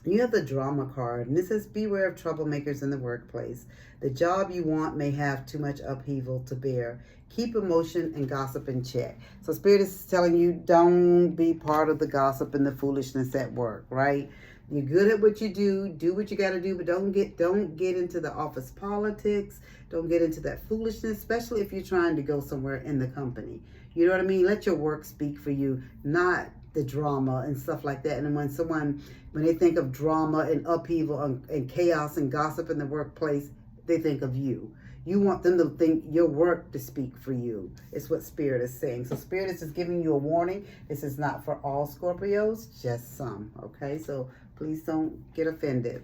You have the drama card, and this says beware of troublemakers in the workplace. The job you want may have too much upheaval to bear. Keep emotion and gossip in check. So Spirit is telling you, don't be part of the gossip and the foolishness at work, right? You're good at what you do what you got to do, but don't get into the office politics. Don't get into that foolishness, especially if you're trying to go somewhere in the company. You know what I mean? Let your work speak for you, not the drama and stuff like that. And when they think of drama and upheaval and chaos and gossip in the workplace, they think of you. You want them to think your work to speak for you. It's what Spirit is saying. So Spirit is just giving you a warning. This is not for all Scorpios, just some. Okay, so please don't get offended.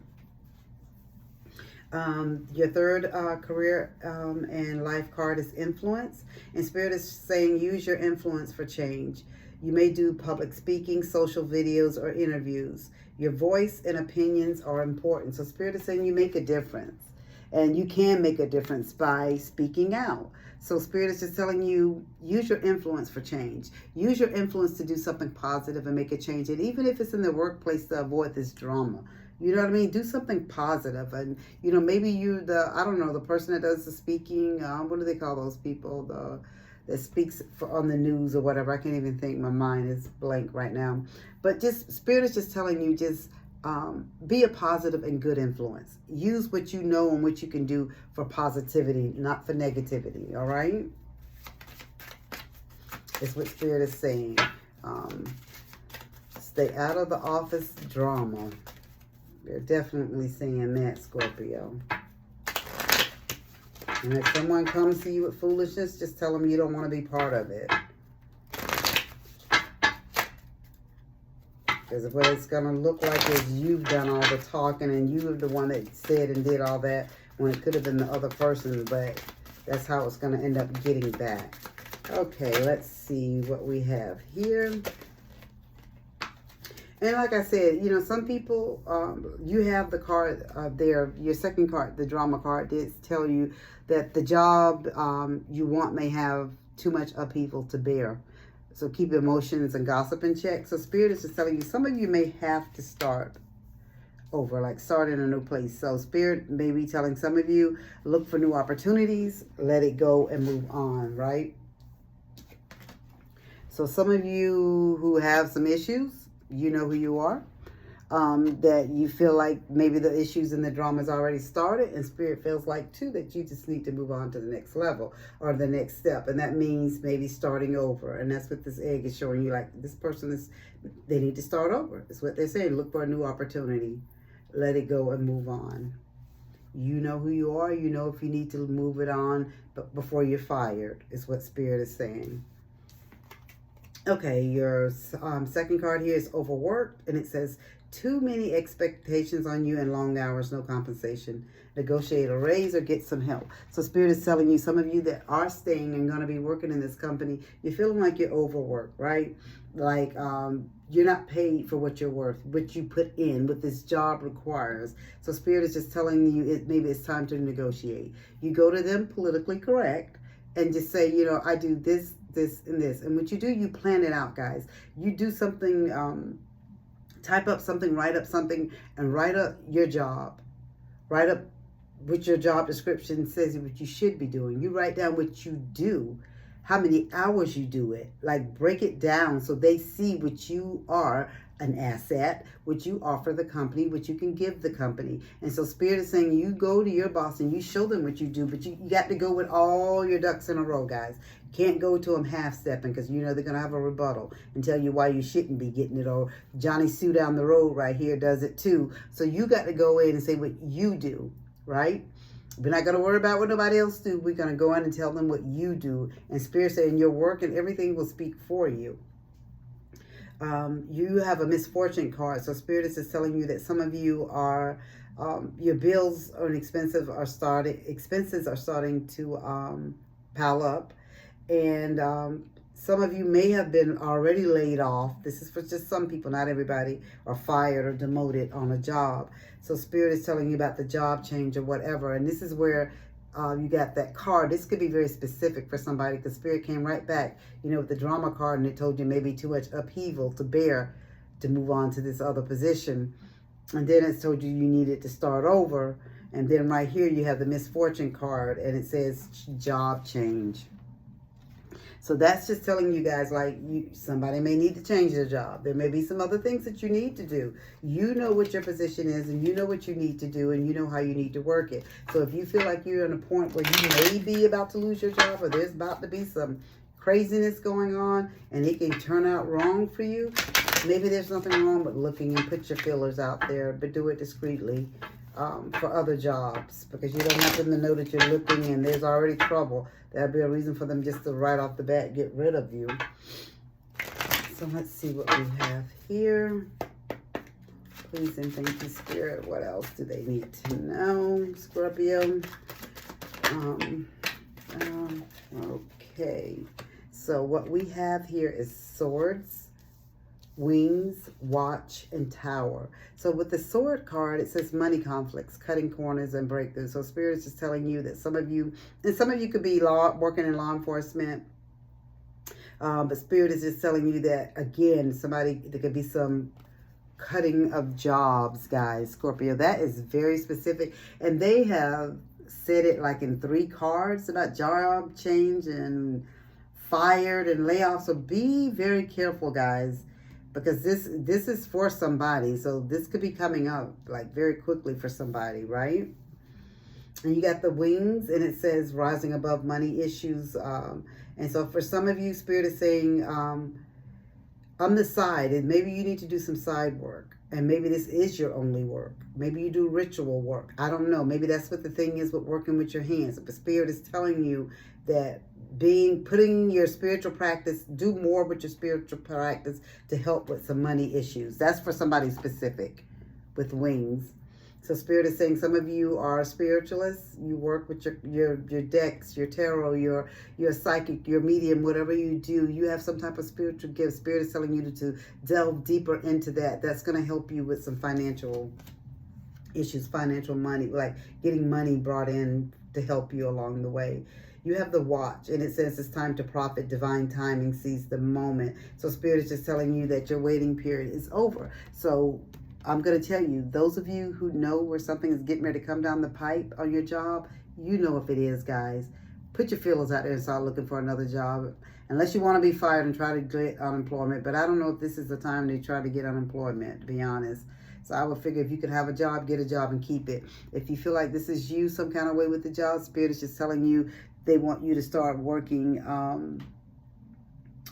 Your third career and life card is influence. And Spirit is saying use your influence for change. You may do public speaking, social videos, or interviews. Your voice and opinions are important. So Spirit is saying you make a difference. And you can make a difference by speaking out. So Spirit is just telling you, use your influence for change. Use your influence to do something positive and make a change. And even if it's in the workplace, to avoid this drama. You know what I mean? Do something positive. And, you know, maybe you're the person that does the speaking. What do they call those people? That speaks on the news or whatever. I can't even think. My mind is blank right now. But just Spirit is just telling you, just be a positive and good influence. Use what you know and what you can do for positivity, not for negativity. All right? It's what Spirit is saying. Stay out of the office drama. They're definitely saying that, Scorpio. And if someone comes to you with foolishness, just tell them you don't want to be part of it. Because what it's going to look like is you've done all the talking and you're the one that said and did all that when it could have been the other person. But that's how it's going to end up getting back. Okay, let's see what we have here. And like I said, you know, some people, you have the card there, your second card, the drama card, did tell you that the job you want may have too much upheaval to bear. So keep emotions and gossip in check. So Spirit is just telling you, some of you may have to start over, like start in a new place. So Spirit may be telling some of you, look for new opportunities, let it go and move on, right? So some of you who have some issues, you know who you are. That you feel like maybe the issues and the drama's already started, and Spirit feels like too that you just need to move on to the next level or the next step, and that means maybe starting over. And that's what this egg is showing you, like this person is, they need to start over. It's what they're saying. Look for a new opportunity, let it go and move on. You know who you are. You know if you need to move it on before you're fired, is what Spirit is saying. Okay, your second card here is overworked, and it says too many expectations on you and long hours, no compensation. Negotiate a raise or get some help. So Spirit is telling you, some of you that are staying and going to be working in this company, you're feeling like you're overworked, right? Like you're not paid for what you're worth, what you put in, what this job requires. So Spirit is just telling you maybe it's time to negotiate. You go to them politically correct and just say, you know, I do this, this, and this. And what you do, you plan it out, guys. You do something, type up something, write up something, and write up your job. Write up what your job description says what you should be doing. You write down what you do, how many hours you do it. Like, break it down so they see what you are, an asset, what you offer the company, what you can give the company. And so Spirit is saying you go to your boss and you show them what you do, but you got to go with all your ducks in a row, guys. Can't go to them half-stepping, because you know they're going to have a rebuttal and tell you why you shouldn't be getting it. Or Johnny Sue down the road right here does it too. So you got to go in and say what you do, right? We're not going to worry about what nobody else do. We're going to go in and tell them what you do. And Spirit saying your work and everything will speak for you. You have a misfortune card. So Spirit is just telling you that some of you are, your bills and expenses are starting to pile up. And some of you may have been already laid off. This is for just some people, not everybody, or fired or demoted on a job. So Spirit is telling you about the job change or whatever. And this is where you got that card. This could be very specific for somebody, because Spirit came right back, you know, with the drama card, and it told you maybe too much upheaval to bear to move on to this other position. And then it told you you needed to start over. And then right here you have the misfortune card, and it says job change. So that's just telling you guys, like, somebody may need to change their job. There may be some other things that you need to do. You know what your position is, and you know what you need to do, and you know how you need to work it. So if you feel like you're in a point where you may be about to lose your job, or there's about to be some craziness going on, and it can turn out wrong for you, maybe there's nothing wrong with looking and put your feelers out there, but do it discreetly. For other jobs, because you don't want them to know that you're looking and there's already trouble. That'd be a reason for them just to right off the bat get rid of you. So let's see what we have here. Please and thank you, Spirit. What else do they need to know, Scorpio? Okay. So what we have here is swords, wings, watch, and tower. So with the sword card, it says money conflicts, cutting corners, and breakthroughs. So Spirit is just telling you that some of you, and some of you could be working in law enforcement, but Spirit is just telling you that, again, there could be some cutting of jobs, guys, Scorpio. That is very specific. And they have said it like in 3 cards about job change and fired and layoffs. So be very careful, guys, because this is for somebody. So this could be coming up like very quickly for somebody, right? And you got the wings, and it says rising above money issues. And so for some of you, Spirit is saying on the side, and maybe you need to do some side work. And maybe this is your only work. Maybe you do ritual work. I don't know. Maybe that's what the thing is with working with your hands. But Spirit is telling you that putting your spiritual practice, do more with your spiritual practice to help with some money issues. That's for somebody specific with wings. So Spirit is saying some of you are spiritualists. You work with your decks, your tarot, your psychic, your medium, whatever you do. You have some type of spiritual gift. Spirit is telling you to delve deeper into that. That's going to help you with some financial issues, financial money, like getting money brought in to help you along the way. You have the watch, and it says it's time to profit. Divine timing, seize the moment. So Spirit is just telling you that your waiting period is over. So I'm going to tell you, those of you who know where something is getting ready to come down the pipe on your job, you know if it is, guys. Put your feelers out there and start looking for another job. Unless you want to be fired and try to get unemployment. But I don't know if this is the time to try to get unemployment, to be honest. So I would figure if you could have a job, get a job and keep it. If you feel like this is you some kind of way with the job, Spirit is just telling you they want you to start working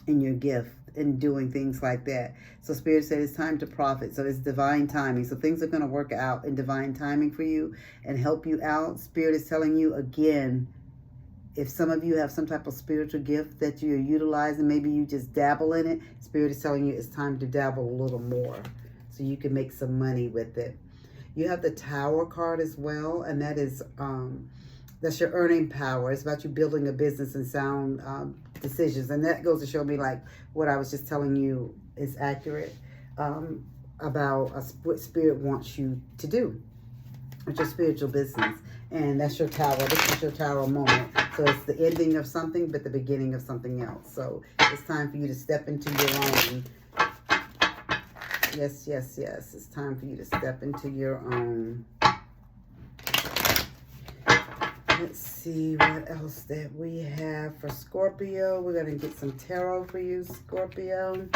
in your gift and doing things like that. So Spirit said it's time to profit. So it's divine timing. So things are going to work out in divine timing for you and help you out. Spirit is telling you again, if some of you have some type of spiritual gift that you're utilizing, maybe you just dabble in it, Spirit is telling you it's time to dabble a little more so you can make some money with it. You have the Tower card as well, and that is that's your earning power. It's about you building a business and sound decisions. And that goes to show me like what I was just telling you is accurate about what Spirit wants you to do. It's your spiritual business. And that's your Tower. This is your Tower moment. So it's the ending of something, but the beginning of something else. So it's time for you to step into your own. Yes, yes, yes. It's time for you to step into your own. Let's see what else that we have for Scorpio. We're going to get some tarot for you, Scorpio.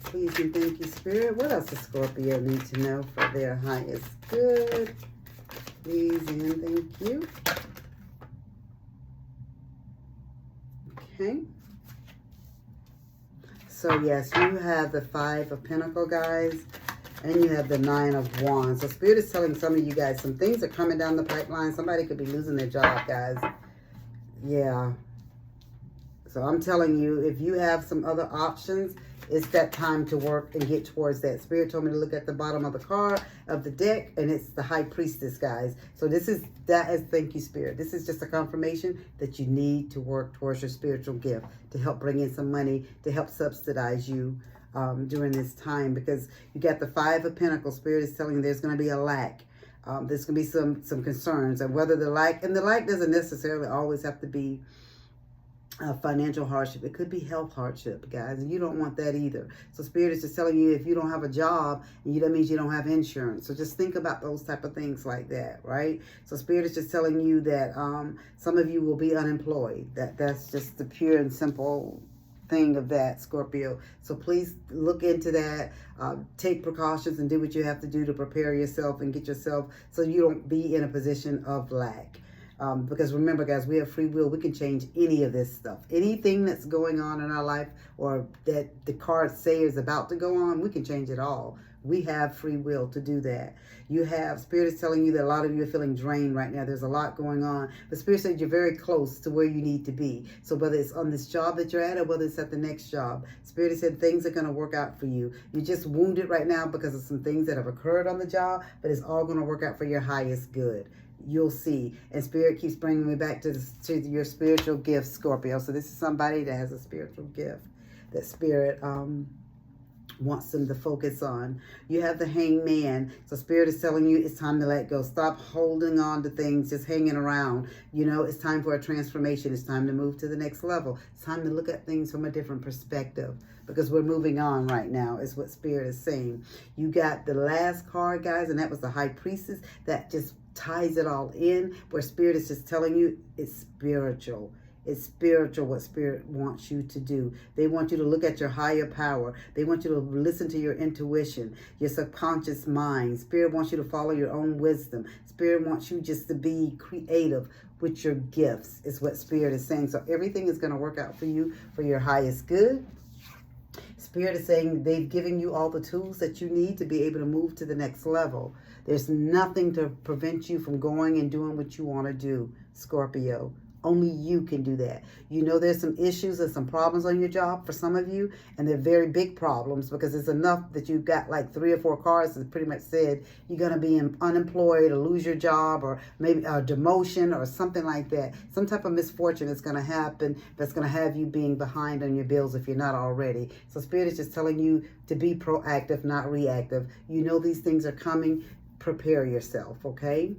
Please and thank you, Spirit. What else does Scorpio need to know for their highest good? Please and thank you. Okay. So, yes, you have the 5 of Pentacles, guys. And you have the 9 of Wands. So Spirit is telling some of you guys some things are coming down the pipeline. Somebody could be losing their job, guys. Yeah. So I'm telling you, if you have some other options, it's that time to work and get towards that. Spirit told me to look at the bottom of the card of the deck, and it's the High Priestess, guys. So this is, thank you, Spirit. This is just a confirmation that you need to work towards your spiritual gift to help bring in some money, to help subsidize you during this time, because you got the 5 of Pentacles. Spirit is telling you there's going to be a lack. There's going to be some concerns, and whether the lack doesn't necessarily always have to be financial hardship. It could be health hardship, guys, and you don't want that either. So Spirit is just telling you if you don't have a job, that means you don't have insurance. So just think about those type of things like that, right? So Spirit is just telling you that some of you will be unemployed. That's just the pure and simple thing of that, Scorpio. So please look into that. Take precautions and do what you have to do to prepare yourself and get yourself so you don't be in a position of lack. Because remember, guys, we have free will. We can change any of this stuff. Anything that's going on in our life or that the cards say is about to go on, we can change it all. We have free will to do that. You have, Spirit is telling you that a lot of you are feeling drained right now. There's a lot going on. But Spirit said you're very close to where you need to be. So whether it's on this job that you're at or whether it's at the next job, Spirit said things are going to work out for you. You're just wounded right now because of some things that have occurred on the job, but it's all going to work out for your highest good. You'll see. And Spirit keeps bringing me back to your spiritual gift, Scorpio. So this is somebody that has a spiritual gift that Spirit wants them to focus on. You have the Hangman. So Spirit is telling you it's time to let go. Stop holding on to things, just hanging around. It's time for a transformation. It's time to move to the next level. It's time to look at things from a different perspective because we're moving on right now is what Spirit is saying. You got the last card, guys, and that was the High Priestess. That just ties it all in, where Spirit is just telling you it's spiritual. It's spiritual what Spirit wants you to do. They want you to look at your higher power. They want you to listen to your intuition, your subconscious mind. Spirit wants you to follow your own wisdom. Spirit wants you just to be creative with your gifts, is what Spirit is saying. So everything is going to work out for you for your highest good. Spirit is saying they've given you all the tools that you need to be able to move to the next level. There's nothing to prevent you from going and doing what you want to do, Scorpio. Only you can do that. There's some issues and some problems on your job for some of you, and they're very big problems because it's enough that you've got like 3 or 4 cards that pretty much said you're going to be unemployed or lose your job or maybe a demotion or something like that. Some type of misfortune is going to happen that's going to have you being behind on your bills if you're not already. So Spirit is just telling you to be proactive, not reactive. These things are coming. Prepare yourself, okay?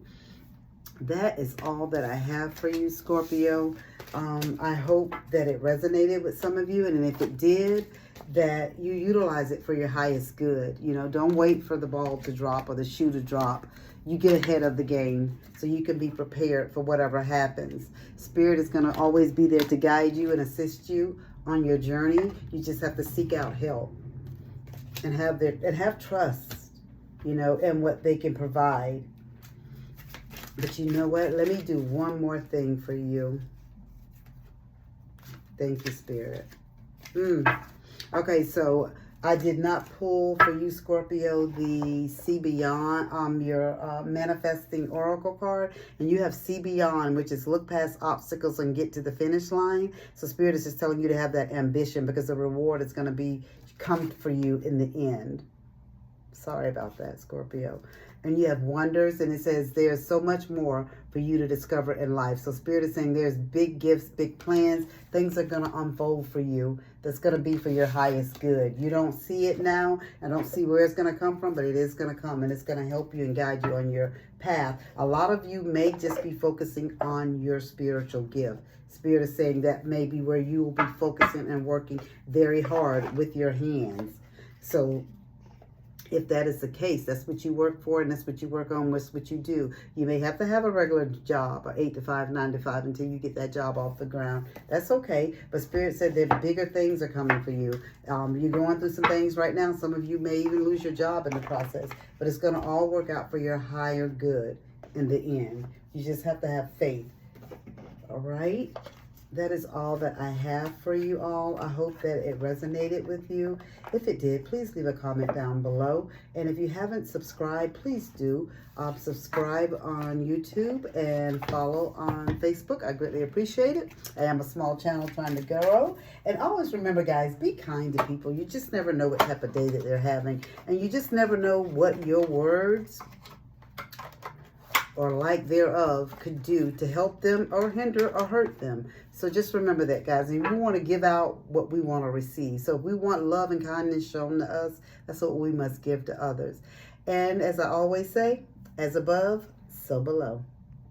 that is all that I have for you, Scorpio. I hope that it resonated with some of you, and if it did, that you utilize it for your highest good. You know, don't wait for the ball to drop or the shoe to drop. You get ahead of the game so you can be prepared for whatever happens. Spirit is going to always be there to guide you and assist you on your journey. You just have to seek out help and have trust, you know, in what they can provide. But you know what? Let me do one more thing for you. Thank you, Spirit. Okay, so I did not pull for you, Scorpio, the See Beyond, your manifesting oracle card. And you have See Beyond, which is look past obstacles and get to the finish line. So Spirit is just telling you to have that ambition, because the reward is going to come for you in the end. Sorry about that, Scorpio. And you have wonders, and it says there's so much more for you to discover in life. So Spirit is saying there's big gifts, big plans. Things are going to unfold for you that's going to be for your highest good. You don't see it now. I don't see where it's going to come from, but it is going to come, and it's going to help you and guide you on your path. A lot of you may just be focusing on your spiritual gift. Spirit is saying that may be where you will be focusing and working very hard with your hands. So if that is the case, that's what you work for, and that's what you work on, that's what you do. You may have to have a regular job, or 8 to 5, 9 to 5, until you get that job off the ground. That's okay. But Spirit said that bigger things are coming for you. You're going through some things right now. Some of you may even lose your job in the process. But it's going to all work out for your higher good in the end. You just have to have faith. All right? That is all that I have for you all. I hope that it resonated with you. If it did, please leave a comment down below. And if you haven't subscribed, please do. Subscribe on YouTube and follow on Facebook. I greatly appreciate it. I am a small channel trying to grow. And always remember, guys, be kind to people. You just never know what type of day that they're having. And you just never know what your words or lack thereof could do to help them or hinder or hurt them. So just remember that, guys. And we want to give out what we want to receive. So if we want love and kindness shown to us, that's what we must give to others. And as I always say, as above, so below.